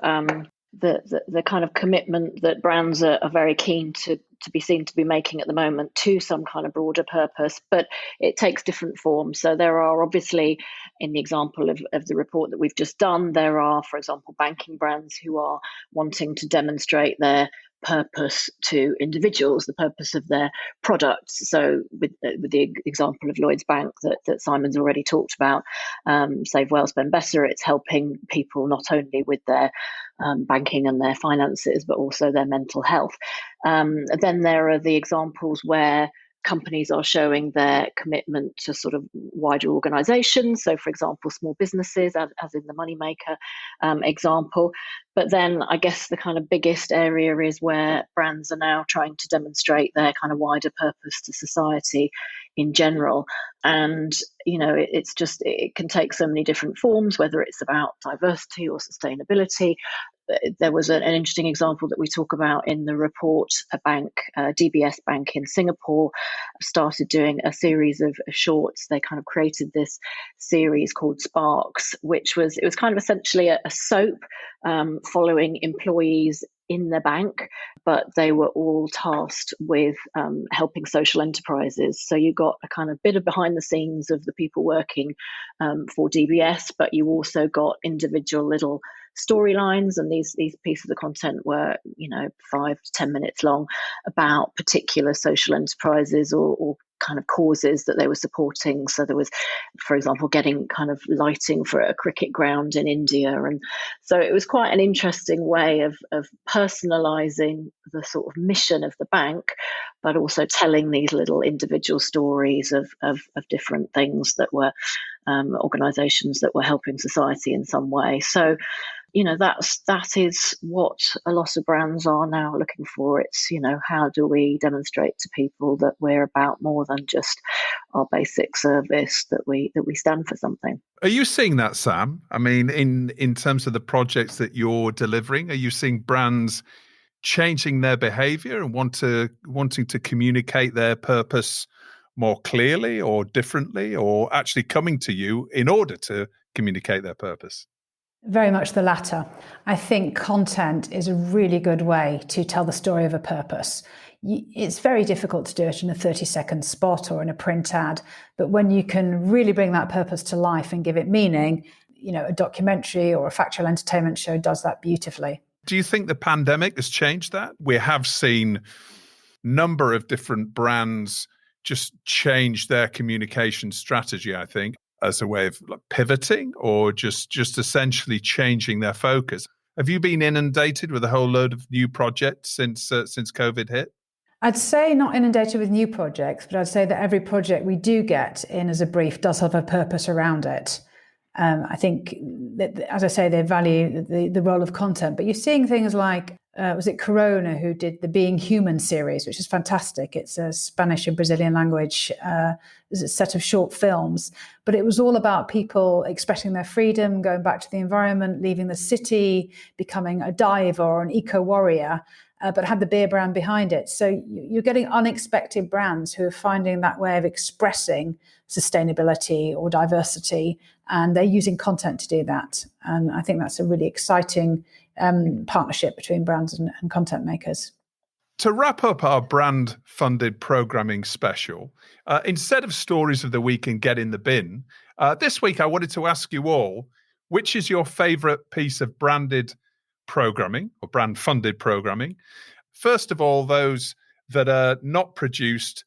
the kind of commitment that brands are very keen to be seen to be making at the moment to some kind of broader purpose, but it takes different forms. So there are obviously, in the example of the report that we've just done, there are, for example, banking brands who are wanting to demonstrate their purpose to individuals, the purpose of their products. So with the example of Lloyds Bank that Simon's already talked about, Save Well, Spend Better, it's helping people not only with their banking and their finances, but also their mental health. Then there are the examples where companies are showing their commitment to sort of wider organizations. So, for example, small businesses, as in the Moneymaker example. But then I guess the kind of biggest area is where brands are now trying to demonstrate their kind of wider purpose to society in general. And, it can take so many different forms, whether it's about diversity or sustainability. There was an interesting example that we talk about in the report. A bank, DBS Bank in Singapore, started doing a series of shorts. They kind of created this series called Sparks, it was kind of essentially a soap following employees in the bank, but they were all tasked with helping social enterprises. So you got a kind of bit of behind the scenes of the people working for DBS, but you also got individual little storylines, and these pieces of content were 5 to 10 minutes long about particular social enterprises or kind of causes that they were supporting. So there was, for example, getting kind of lighting for a cricket ground in India, and so it was quite an interesting way of personalizing the sort of mission of the bank, but also telling these little individual stories of different things that were organizations that were helping society in some way. So that is what a lot of brands are now looking for. It's, how do we demonstrate to people that we're about more than just our basic service, that we stand for something. Are you seeing that, Sam? I mean, in terms of the projects that you're delivering, are you seeing brands changing their behavior and wanting to communicate their purpose more clearly or differently, or actually coming to you in order to communicate their purpose? Very much the latter. I think content is a really good way to tell the story of a purpose. It's very difficult to do it in a 30-second spot or in a print ad, but when you can really bring that purpose to life and give it meaning, a documentary or a factual entertainment show does that beautifully. Do you think the pandemic has changed that? We have seen a number of different brands just change their communication strategy, I think, as a way of pivoting or just essentially changing their focus. Have you been inundated with a whole load of new projects since COVID hit? I'd say not inundated with new projects, but I'd say that every project we do get in as a brief does have a purpose around it. I think that, as I say, they value the role of content, but you're seeing things like, was it Corona who did the Being Human series, which is fantastic. It's a Spanish and Brazilian language, it's a set of short films, but it was all about people expressing their freedom, going back to the environment, leaving the city, becoming a diver or an eco-warrior, but had the beer brand behind it. So you're getting unexpected brands who are finding that way of expressing sustainability or diversity, and they're using content to do that. And I think that's a really exciting partnership between brands and content makers. To wrap up our brand-funded programming special, instead of stories of the week and get in the bin, this week I wanted to ask you all, which is your favourite piece of branded programming or brand-funded programming? First of all, those that are not produced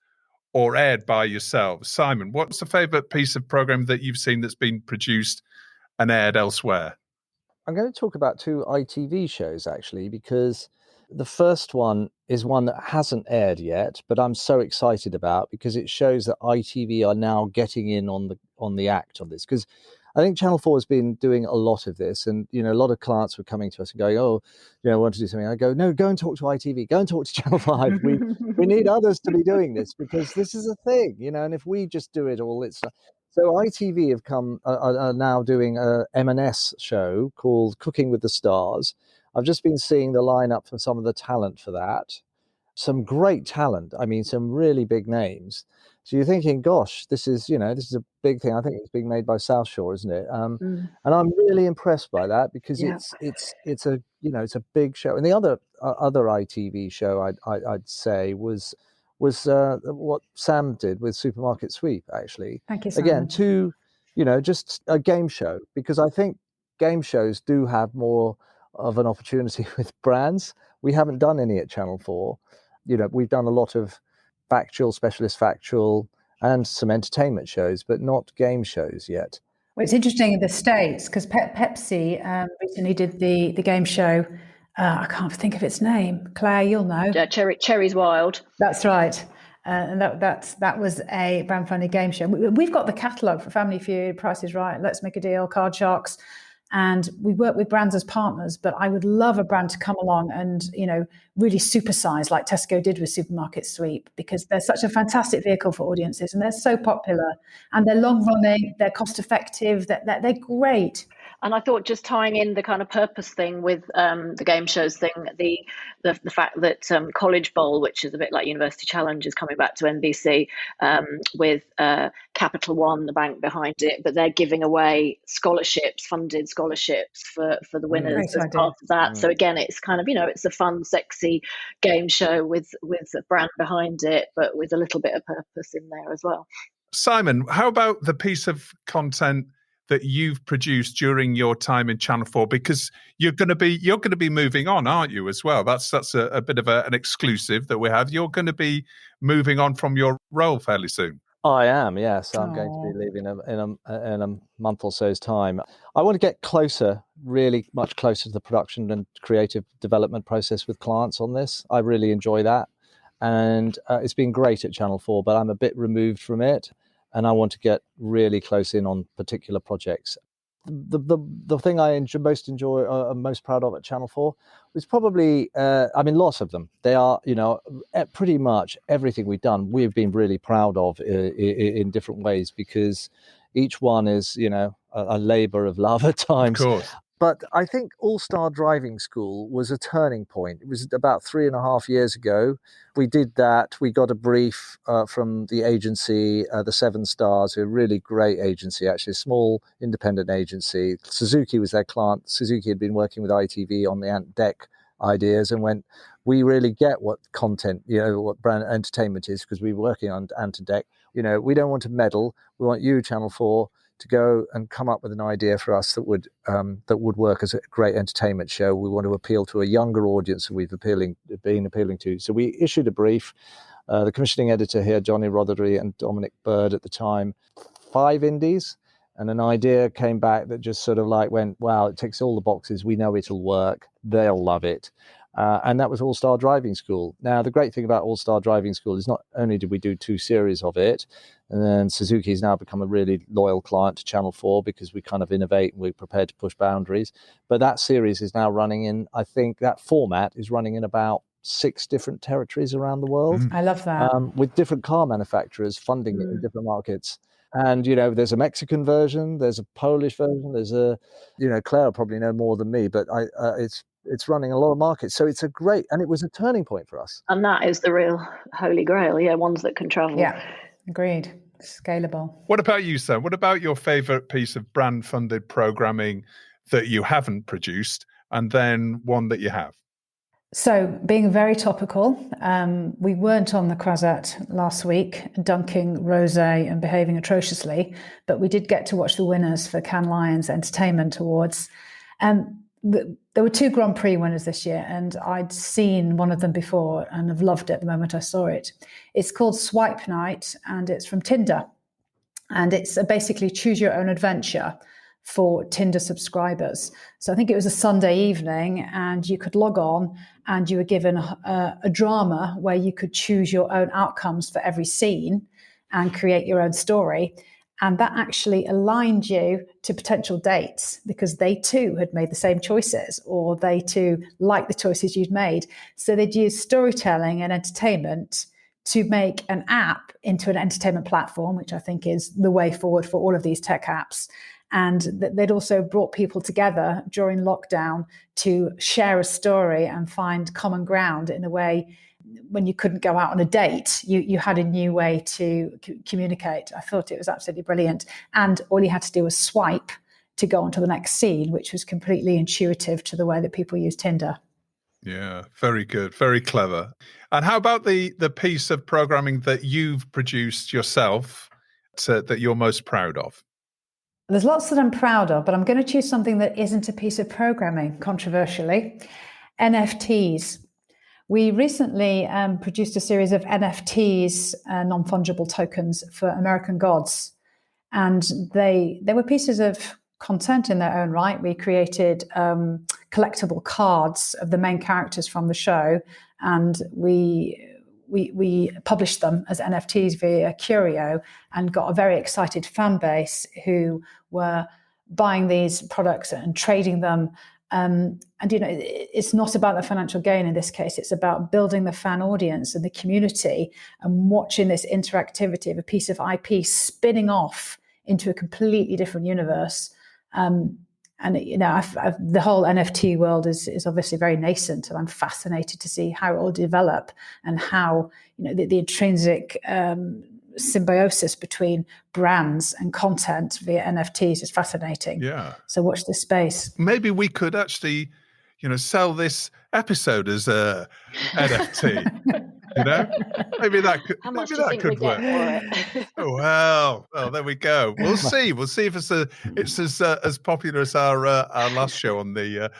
or aired by yourselves. Simon, what's the favourite piece of programming that you've seen that's been produced and aired elsewhere? I'm going to talk about two ITV shows, actually, because the first one is one that hasn't aired yet, but I'm so excited about because it shows that ITV are now getting in on the act on this. Because I think Channel 4 has been doing a lot of this, and a lot of clients were coming to us and going, I want to do something. I go, no, go and talk to ITV, go and talk to Channel 5. We need others to be doing this because this is a thing, and if we just do it all, it's. So ITV have are now doing a M&S show called Cooking with the Stars. I've just been seeing the lineup for some of the talent for that. Some great talent. I mean, some really big names. So you're thinking, gosh, this is a big thing. I think it's being made by South Shore, isn't it? And I'm really impressed by that because it's a big show. And the other ITV show I'd say was what Sam did with Supermarket Sweep, actually. Thank you, Simon. Again, just a game show, because I think game shows do have more of an opportunity with brands. We haven't done any at Channel 4. We've done a lot of specialist factual, and some entertainment shows, but not game shows yet. Well, it's interesting in the States because Pepsi recently did the game show. I can't think of its name. Claire, you'll know. Yeah, Cherry's Wild. That's right. And that was a brand funded game show. We've got the catalogue for Family Feud, Price is Right, Let's Make a Deal, Card Sharks. And we work with brands as partners, but I would love a brand to come along and, really supersize like Tesco did with Supermarket Sweep, because they're such a fantastic vehicle for audiences and they're so popular and they're long running, they're cost effective, they're great. And I thought just tying in the kind of purpose thing with the game shows thing, the fact that College Bowl, which is a bit like University Challenge, is coming back to NBC with Capital One, the bank behind it, but they're giving away funded scholarships for the winners as part of that. So again, it's kind of, it's a fun, sexy game show with a brand behind it, but with a little bit of purpose in there as well. Simon, how about the piece of content that you've produced during your time in Channel 4, because you're going to be moving on, aren't you, as well? That's a bit of an exclusive that we have. You're going to be moving on from your role fairly soon. I am, yes. I'm going to be leaving in a month or so's time. I want to get closer, really much closer to the production and creative development process with clients on this. I really enjoy that. And it's been great at Channel 4, but I'm a bit removed from it. And I want to get really close in on particular projects. The thing I am most proud of at Channel 4 is probably, lots of them. They are, pretty much everything we've done, we've been really proud of in different ways, because each one is, a labor of love at times. Of course. But I think All-Star Driving School was a turning point. It was about 3.5 years ago. We did that. We got a brief from the agency, the 7 Stars, a really great agency, actually, a small independent agency. Suzuki was their client. Suzuki had been working with ITV on the Ant Deck ideas and went, we really get what content, what brand entertainment is, because we were working on Ant Deck. We don't want to meddle. We want you, Channel 4, to go and come up with an idea for us that would work as a great entertainment show. We want to appeal to a younger audience than we've been appealing to. So we issued a brief. The commissioning editor here, Johnny Rothery and Dominic Bird at the time, 5 indies, and an idea came back that just sort of like went, wow, it ticks all the boxes. We know it'll work. They'll love it. And that was All Star Driving School. Now, the great thing about All Star Driving School is not only did we do 2 series of it, and then Suzuki's now become a really loyal client to Channel 4 because we kind of innovate and we're prepared to push boundaries. But that series is now running in, I think that format is running in about 6 different territories around the world. I love that. With different car manufacturers funding it in different markets. And, there's a Mexican version, there's a Polish version, there's a, Claire will probably know more than me, but it's running a lot of markets. So it's and it was a turning point for us. And that is the real holy grail. Yeah, ones that can travel. Yeah, agreed. Scalable. What about you, Sam? What about your favourite piece of brand-funded programming that you haven't produced, and then one that you have? So, being very topical, we weren't on the Croisette last week, dunking rosé and behaving atrociously, but we did get to watch the winners for Cannes Lions Entertainment Awards. There were 2 Grand Prix winners this year, and I'd seen one of them before and have loved it the moment I saw it. It's called Swipe Night, and it's from Tinder. And it's basically choose your own adventure for Tinder subscribers. So I think it was a Sunday evening, and you could log on and you were given a drama where you could choose your own outcomes for every scene and create your own story. And that actually aligned you to potential dates because they too had made the same choices, or they too liked the choices you'd made. So they'd use storytelling and entertainment to make an app into an entertainment platform, which I think is the way forward for all of these tech apps. And they'd also brought people together during lockdown to share a story and find common ground in a way. When you couldn't go out on a date, you had a new way to communicate. I thought it was absolutely brilliant. And all you had to do was swipe to go on to the next scene, which was completely intuitive to the way that people use Tinder. Yeah, very good, very clever. And how about the piece of programming that you've produced yourself that you're most proud of? There's lots that I'm proud of, but I'm going to choose something that isn't a piece of programming, controversially. NFTs. We recently produced a series of NFTs, non-fungible tokens for American Gods. And they were pieces of content in their own right. We created collectible cards of the main characters from the show, and we published them as NFTs via Curio and got a very excited fan base who were buying these products and trading them. And, it's not about the financial gain in this case. It's about building the fan audience and the community and watching this interactivity of a piece of IP spinning off into a completely different universe. The whole NFT world is obviously very nascent, and I'm fascinated to see how it will develop and how the intrinsic symbiosis between brands and content via NFTs is fascinating. Yeah. So watch this space. Maybe we could actually, sell this episode as a NFT. Maybe that could. How much maybe do you that think could we work. get for it? Oh, well, there we go. We'll see. We'll see if it's as popular as our last show on the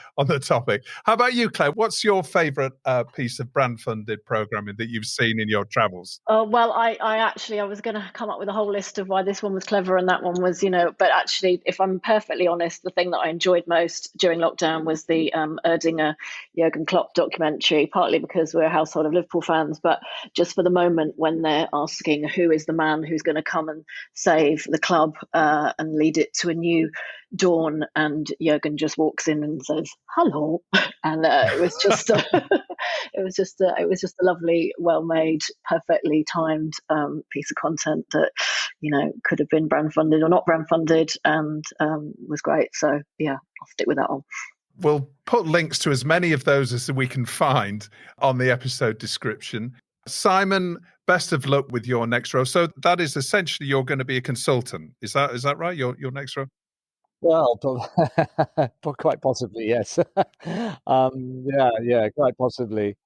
topic. How about you, Claire? What's your favourite piece of brand-funded programming that you've seen in your travels? Oh, well, I was going to come up with a whole list of why this one was clever and that one was, but actually, if I'm perfectly honest, the thing that I enjoyed most during lockdown was the Erdinger Jurgen Klopp documentary, partly because we're a household of Liverpool fans, but just for the moment when they're asking who is the man who's going to come and save the club and lead it to a new dawn, and Jurgen just walks in and says hello, and it was just it was just a lovely, well-made, perfectly timed piece of content that could have been brand funded or not brand funded, and was great. So yeah, I'll stick with that one. We'll put links to as many of those as we can find on the episode description. Simon, best of luck with your next role. So that is essentially you're going to be a consultant. Is that right? Your next role? Well, quite possibly, yes. Yeah, quite possibly,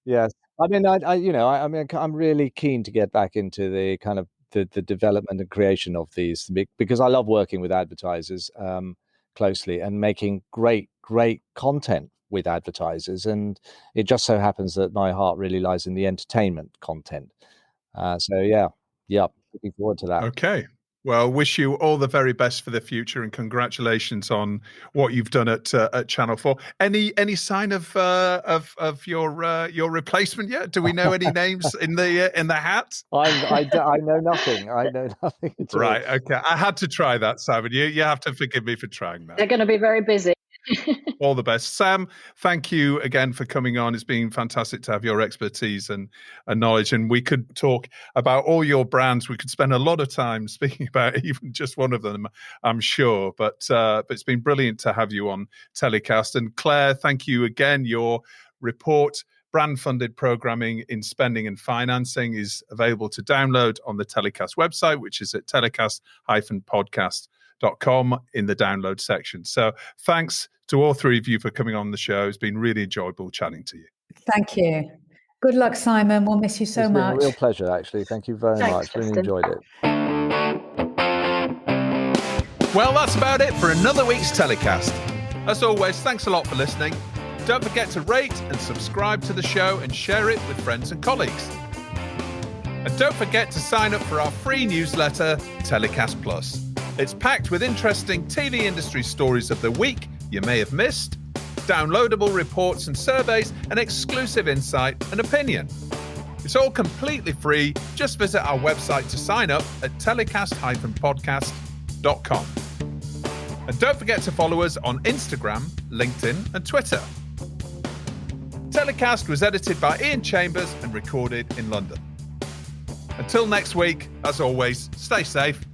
yes. I mean, I'm really keen to get back into the kind of the development and creation of these, because I love working with advertisers closely and making great content with advertisers, and it just so happens that my heart really lies in the entertainment content. So looking forward to that. Okay. Well, wish you all the very best for the future, and congratulations on what you've done at Channel 4. Any sign of your replacement yet? Do we know any names in the hat? I know nothing. I know nothing at all. Right. Okay. I had to try that, Simon. You have to forgive me for trying that. They're going to be very busy. All the best. Sam, thank you again for coming on. It's been fantastic to have your expertise and knowledge. And we could talk about all your brands. We could spend a lot of time speaking about even just one of them, I'm sure. But it's been brilliant to have you on TellyCast. And Claire, thank you again. Your report, Brand-Funded Programming in Spending and Financing, is available to download on the TellyCast website, which is at telecast-podcast.com in the download section. So thanks to all three of you for coming on the show. It's been really enjoyable chatting to you. Thank you. Good luck, Simon. We'll miss you so It's much. been a real pleasure, actually. Thank you very much. Justin. Really enjoyed it. Well, that's about it for another week's TellyCast. As always, thanks a lot for listening. Don't forget to rate and subscribe to the show and share it with friends and colleagues. And don't forget to sign up for our free newsletter, TellyCast Plus. It's packed with interesting TV industry stories of the week you may have missed, downloadable reports and surveys, and exclusive insight and opinion. It's all completely free. Just visit our website to sign up at telecast-podcast.com. And don't forget to follow us on Instagram, LinkedIn, and Twitter. TellyCast was edited by Ian Chambers and recorded in London. Until next week, as always, stay safe